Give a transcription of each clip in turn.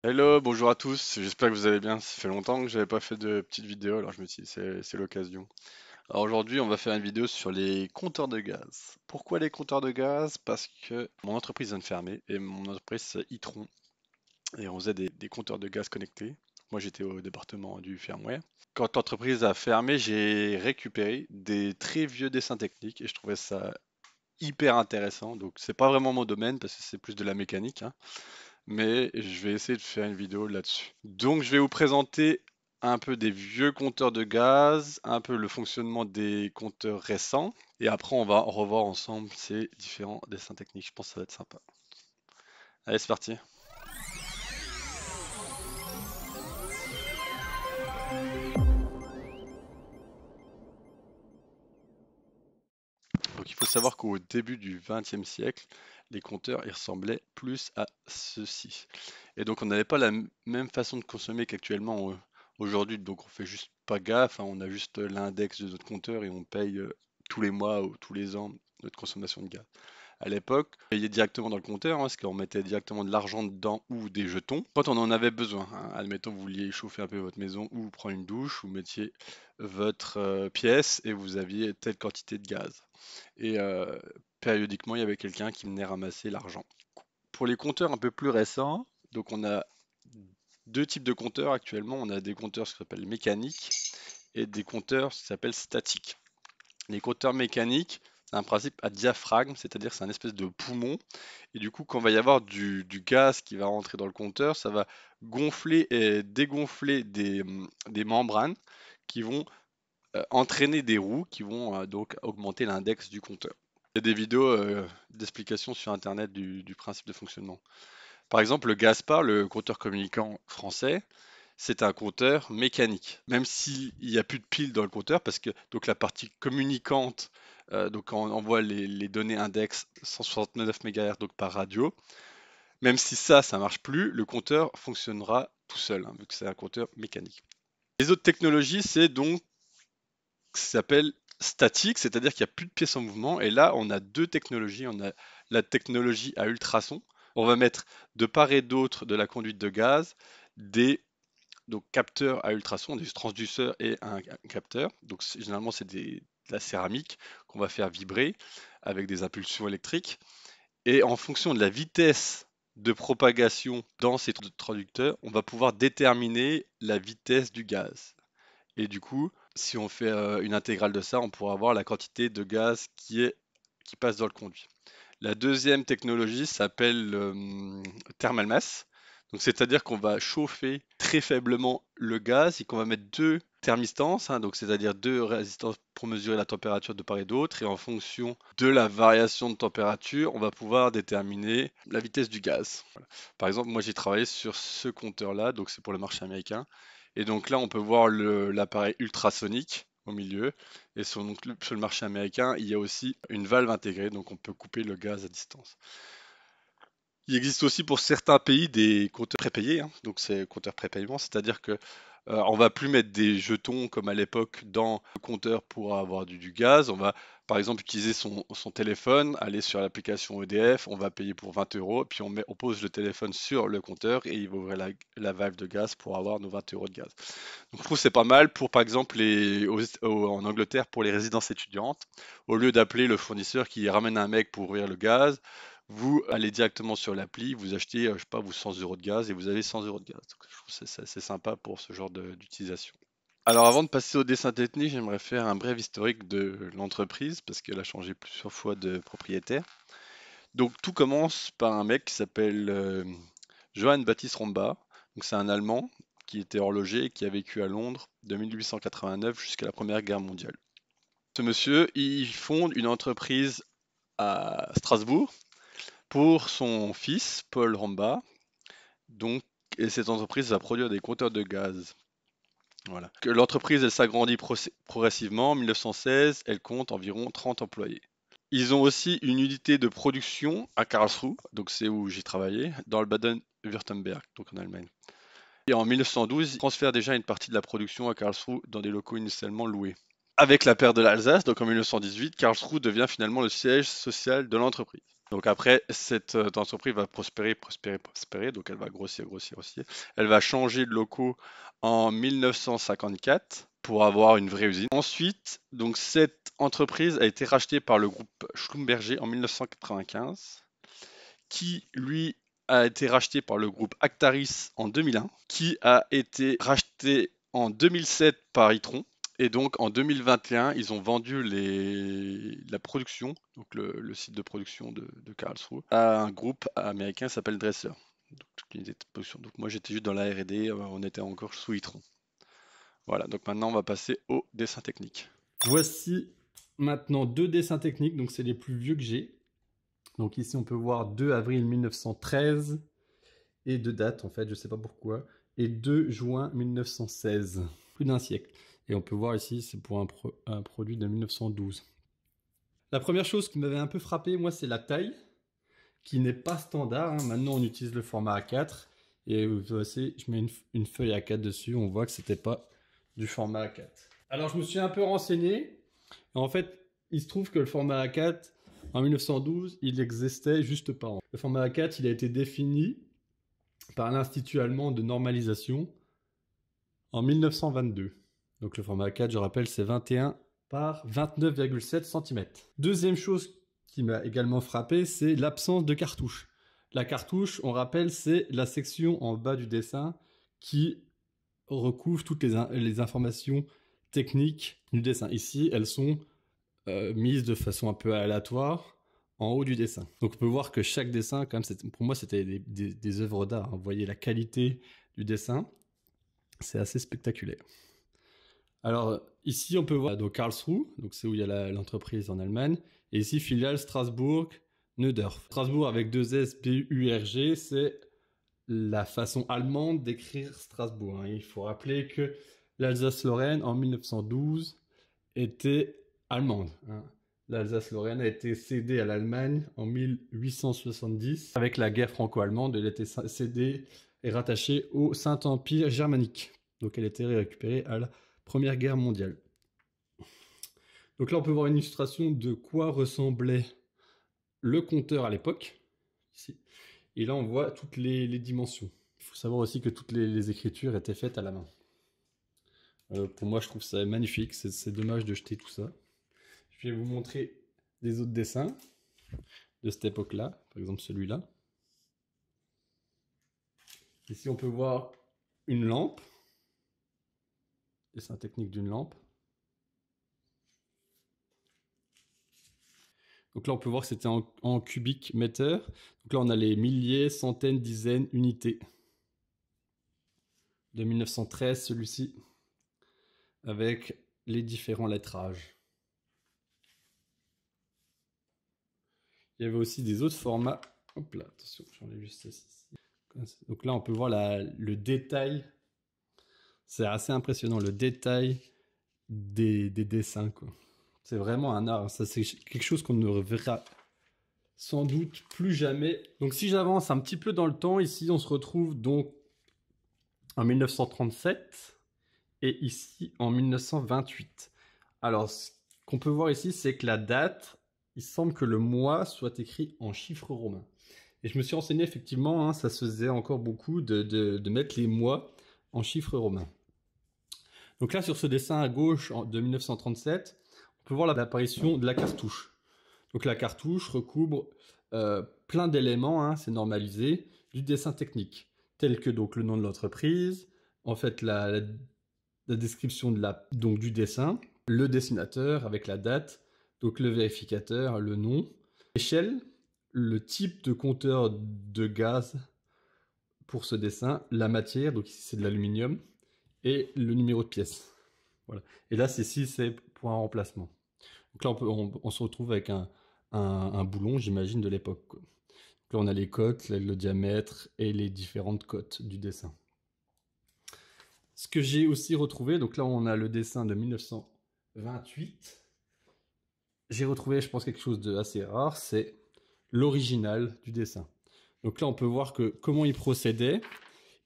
Hello, bonjour à tous, j'espère que vous allez bien. Ça fait longtemps que j'avais pas fait de petite vidéo, alors je me suis dit c'est l'occasion. Alors aujourd'hui, on va faire une vidéo sur les compteurs de gaz. Pourquoi les compteurs de gaz? Parce que mon entreprise vient de fermer et mon entreprise c'est Itron et on faisait des compteurs de gaz connectés. Moi j'étais au département du firmware. Quand l'entreprise a fermé, j'ai récupéré des très vieux dessins techniques et je trouvais ça hyper intéressant. Donc c'est pas vraiment mon domaine parce que c'est plus de la mécanique, hein, mais je vais essayer de faire une vidéo là-dessus. Donc je vais vous présenter un peu des vieux compteurs de gaz, un peu le fonctionnement des compteurs récents, et après on va revoir ensemble ces différents dessins techniques. Je pense que ça va être sympa. Allez, c'est parti. Donc il faut savoir qu'au début du XXe siècle, les compteurs ils ressemblaient plus à ceci. Et donc on n'avait pas la même façon de consommer qu'actuellement aujourd'hui. Donc on fait juste pas gaffe, hein, on a juste l'index de notre compteur et on paye tous les mois ou tous les ans notre consommation de gaz. À l'époque, on payait directement dans le compteur, hein, parce qu'on mettait directement de l'argent dedans ou des jetons quand on en avait besoin, hein. Admettons, vous vouliez chauffer un peu votre maison ou prendre une douche, vous mettiez votre pièce et vous aviez telle quantité de gaz. Et périodiquement, il y avait quelqu'un qui venait ramasser l'argent. Pour les compteurs un peu plus récents, donc on a deux types de compteurs actuellement. On a des compteurs ce qu'on appelle mécaniques et des compteurs ce qui s'appelle statiques. Les compteurs mécaniques, c'est un principe à diaphragme, c'est-à-dire c'est un espèce de poumon. Et du coup, quand il va y avoir du gaz qui va rentrer dans le compteur, ça va gonfler et dégonfler des membranes qui vont entraîner des roues qui vont donc augmenter l'index du compteur. Il y a des vidéos d'explications sur Internet du principe de fonctionnement. Par exemple, le Gaspard, le compteur communicant français, c'est un compteur mécanique. Même s'il n'y a plus de piles dans le compteur, parce que donc la partie communicante, donc quand on envoie les données index 169 MHz donc par radio, même si ça marche plus, le compteur fonctionnera tout seul, hein, vu que c'est un compteur mécanique. Les autres technologies, c'est donc ce qui s'appelle statique, c'est-à-dire qu'il n'y a plus de pièces en mouvement. Et là, on a deux technologies. On a la technologie à ultrasons. On va mettre de part et d'autre de la conduite de gaz des donc, capteurs à ultrasons, des transducteurs et un capteur. Donc généralement, c'est de la céramique qu'on va faire vibrer avec des impulsions électriques. Et en fonction de la vitesse de propagation dans ces transducteurs, on va pouvoir déterminer la vitesse du gaz. Et du coup, si on fait une intégrale de ça, on pourra avoir la quantité de gaz qui passe dans le conduit. La deuxième technologie s'appelle thermal mass. Donc, c'est-à-dire qu'on va chauffer très faiblement le gaz et qu'on va mettre deux thermistances, hein, donc c'est-à-dire deux résistances pour mesurer la température de part et d'autre. Et en fonction de la variation de température, on va pouvoir déterminer la vitesse du gaz. Voilà. Par exemple, moi j'ai travaillé sur ce compteur-là, donc c'est pour le marché américain. Et donc là, on peut voir l'appareil ultrasonique au milieu. Et sur le marché américain, il y a aussi une valve intégrée, donc on peut couper le gaz à distance. Il existe aussi pour certains pays des compteurs prépayés, hein, donc c'est compteurs prépaiement, c'est-à-dire que on va plus mettre des jetons comme à l'époque dans le compteur pour avoir du gaz. On va par exemple utiliser son téléphone, aller sur l'application EDF, on va payer pour 20 euros, puis on pose le téléphone sur le compteur et il va ouvrir la valve de gaz pour avoir nos 20 euros de gaz. Donc, je trouve que c'est pas mal pour, par exemple, en Angleterre, pour les résidences étudiantes. Au lieu d'appeler le fournisseur qui ramène un mec pour ouvrir le gaz, vous allez directement sur l'appli, vous achetez, je sais pas, vous 100 euros de gaz et vous avez 100 euros de gaz. Donc, je trouve que c'est assez sympa pour ce genre d'utilisation. Alors, avant de passer au dessin technique, j'aimerais faire un bref historique de l'entreprise parce qu'elle a changé plusieurs fois de propriétaire. Donc, tout commence par un mec qui s'appelle Johann Baptist Romba. Donc, c'est un Allemand qui était horloger et qui a vécu à Londres de 1889 jusqu'à la Première Guerre mondiale. Ce monsieur, il fonde une entreprise à Strasbourg pour son fils, Paul Romba. Donc, et cette entreprise va produire des compteurs de gaz. Voilà. L'entreprise, elle s'agrandit progressivement. En 1916, elle compte environ 30 employés. Ils ont aussi une unité de production à Karlsruhe, donc c'est où j'ai travaillé, dans le Baden-Württemberg, donc en Allemagne. Et en 1912, ils transfèrent déjà une partie de la production à Karlsruhe dans des locaux initialement loués. Avec la perte de l'Alsace, donc en 1918, Karlsruhe devient finalement le siège social de l'entreprise. Donc après, cette entreprise va prospérer, prospérer, prospérer, donc elle va grossir, grossir, grossir. Elle va changer de locaux en 1954 pour avoir une vraie usine. Ensuite, donc cette entreprise a été rachetée par le groupe Schlumberger en 1995, qui lui a été racheté par le groupe Actaris en 2001, qui a été racheté en 2007 par Itron. Et donc en 2021, ils ont vendu la production, donc le site de production de Karlsruhe, à un groupe américain qui s'appelle Dresser. Donc, toute l'unité de production. Donc moi j'étais juste dans la R&D, on était encore sous Itron. Voilà, donc maintenant on va passer au dessin technique. Voici maintenant 2 dessins techniques, donc c'est les plus vieux que j'ai. Donc ici on peut voir 2 avril 1913 et de date en fait, je sais pas pourquoi, et 2 juin 1916, plus d'un siècle. Et on peut voir ici, c'est pour un produit de 1912. La première chose qui m'avait un peu frappé, moi, c'est la taille, qui n'est pas standard, hein. Maintenant, on utilise le format A4. Et vous voyez, je mets une feuille A4 dessus, on voit que c'était pas du format A4. Alors, je me suis un peu renseigné. En fait, il se trouve que le format A4, en 1912, il existait juste pas. Le format A4, il a été défini par l'Institut allemand de normalisation en 1922. Donc le format A4, je rappelle, c'est 21 par 29,7 cm. Deuxième chose qui m'a également frappé, c'est l'absence de cartouche. La cartouche, on rappelle, c'est la section en bas du dessin qui recouvre toutes les informations techniques du dessin. Ici, elles sont mises de façon un peu aléatoire en haut du dessin. Donc on peut voir que chaque dessin, quand même, pour moi, c'était des œuvres d'art, hein. Vous voyez la qualité du dessin, c'est assez spectaculaire. Alors ici, on peut voir donc Karlsruhe, donc c'est où il y a l'entreprise en Allemagne, et ici filiale Strasbourg, Neudorf. Strasbourg avec 2 S-B-U-R-G, c'est la façon allemande d'écrire Strasbourg, hein. Il faut rappeler que l'Alsace-Lorraine en 1912 était allemande, hein. L'Alsace-Lorraine a été cédée à l'Allemagne en 1870. Avec la guerre franco-allemande, elle a été cédée et rattachée au Saint-Empire germanique. Donc elle a été récupérée à la Première Guerre mondiale. Donc là, on peut voir une illustration de quoi ressemblait le compteur à l'époque. Ici. Et là, on voit toutes les dimensions. Il faut savoir aussi que toutes les écritures étaient faites à la main. Pour moi, je trouve ça magnifique. C'est dommage de jeter tout ça. Je vais vous montrer des autres dessins de cette époque-là. Par exemple, celui-là. Ici, on peut voir une lampe. Dessin technique d'une lampe. Donc là, on peut voir que c'était en cubic meter. Donc là, on a les milliers, centaines, dizaines, unités. De 1913, celui-ci, avec les différents lettrages. Il y avait aussi des autres formats. Hop là, attention, j'enlève juste ça ici. Donc là, on peut voir le détail. C'est assez impressionnant, le détail des dessins, quoi. C'est vraiment un art. Ça, c'est quelque chose qu'on ne reverra sans doute plus jamais. Donc si j'avance un petit peu dans le temps, ici, on se retrouve donc en 1937 et ici en 1928. Alors, ce qu'on peut voir ici, c'est que la date, il semble que le mois soit écrit en chiffres romains. Et je me suis renseigné, effectivement, hein, ça se faisait encore beaucoup de mettre les mois en chiffres romains. Donc là, sur ce dessin à gauche de 1937, on peut voir l'apparition de la cartouche. Donc la cartouche recouvre plein d'éléments, hein, c'est normalisé, du dessin technique, tel que donc le nom de l'entreprise, en fait la description donc du dessin, le dessinateur avec la date, donc le vérificateur, le nom, l'échelle, le type de compteur de gaz pour ce dessin, la matière, donc ici c'est de l'aluminium, et le numéro de pièce. Voilà. Et là, c'est pour un remplacement. Donc là, on se retrouve avec un boulon, j'imagine, de l'époque. Donc là, on a les cotes, le diamètre et les différentes cotes du dessin. Ce que j'ai aussi retrouvé, donc là, on a le dessin de 1928. J'ai retrouvé, je pense, quelque chose d'assez rare, c'est l'original du dessin. Donc là, on peut voir que comment il procédait.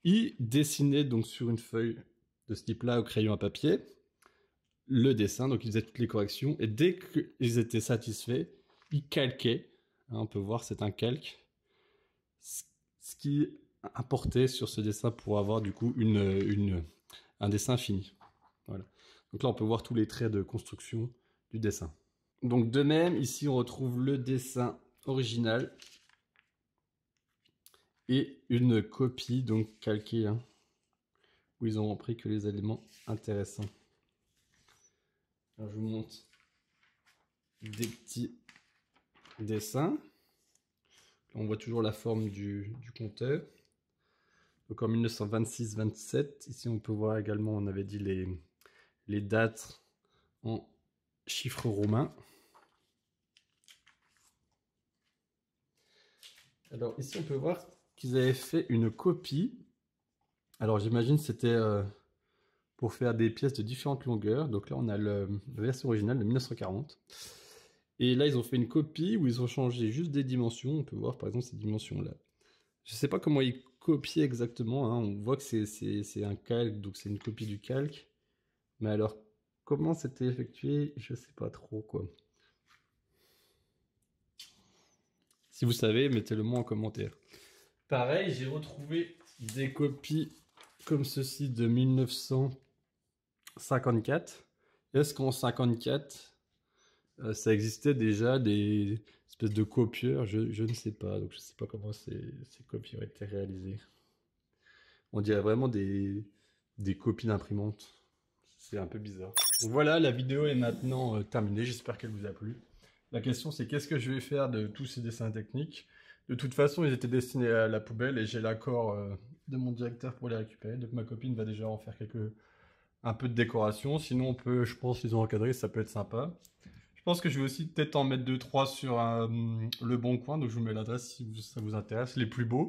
Il dessinait donc sur une feuille de ce type-là au crayon à papier le dessin, donc il faisait toutes les corrections, et dès qu'ils étaient satisfaits, il calquait Hein, on peut voir, c'est un calque. Ce qui est importé sur ce dessin pour avoir du coup un dessin fini. Voilà. Donc là, on peut voir tous les traits de construction du dessin. Donc de même, ici, on retrouve le dessin original et une copie, donc calquée, hein, où ils ont repris que les éléments intéressants. Alors je vous montre des petits dessins. On voit toujours la forme du compteur. Donc en 1926-27, ici on peut voir également, on avait dit les dates en chiffres romains. Alors ici on peut voir qu'ils avaient fait une copie. Alors j'imagine c'était pour faire des pièces de différentes longueurs. Donc là on a la version originale de 1940. Et là ils ont fait une copie où ils ont changé juste des dimensions. On peut voir par exemple ces dimensions là. Je ne sais pas comment ils copient exactement, hein. On voit que c'est un calque, donc c'est une copie du calque. Mais alors, comment c'était effectué, je ne sais pas trop, quoi. Si vous savez, mettez-le moi en commentaire. Pareil, j'ai retrouvé des copies comme ceci de 1954. Est-ce qu'en 54, ça existait déjà des espèces de copieurs? Je ne sais pas, donc je ne sais pas comment ces copies ont été réalisées. On dirait vraiment des copies d'imprimantes. C'est un peu bizarre. Donc voilà, la vidéo est maintenant terminée. J'espère qu'elle vous a plu. La question c'est qu'est-ce que je vais faire de tous ces dessins techniques? De toute façon, ils étaient destinés à la poubelle et j'ai l'accord de mon directeur pour les récupérer. Donc ma copine va déjà en faire un peu de décoration. Sinon, on peut, je pense, les encadrer, ça peut être sympa. Je pense que je vais aussi peut-être en mettre 2-3 sur le bon coin. Donc je vous mets l'adresse si ça vous intéresse. Les plus beaux.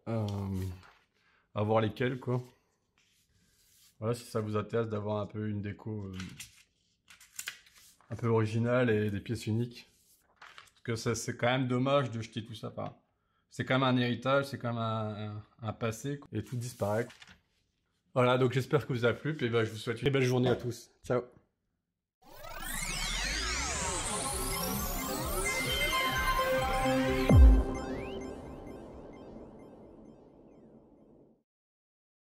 À voir lesquels, quoi. Voilà, si ça vous intéresse d'avoir un peu une déco un peu originale et des pièces uniques. Parce que c'est quand même dommage de jeter tout ça. C'est quand même un héritage, c'est quand même un passé, quoi. Et tout disparaît. Voilà, donc j'espère que vous a plu. Et ben, je vous souhaite une belle journée à tous. Ciao.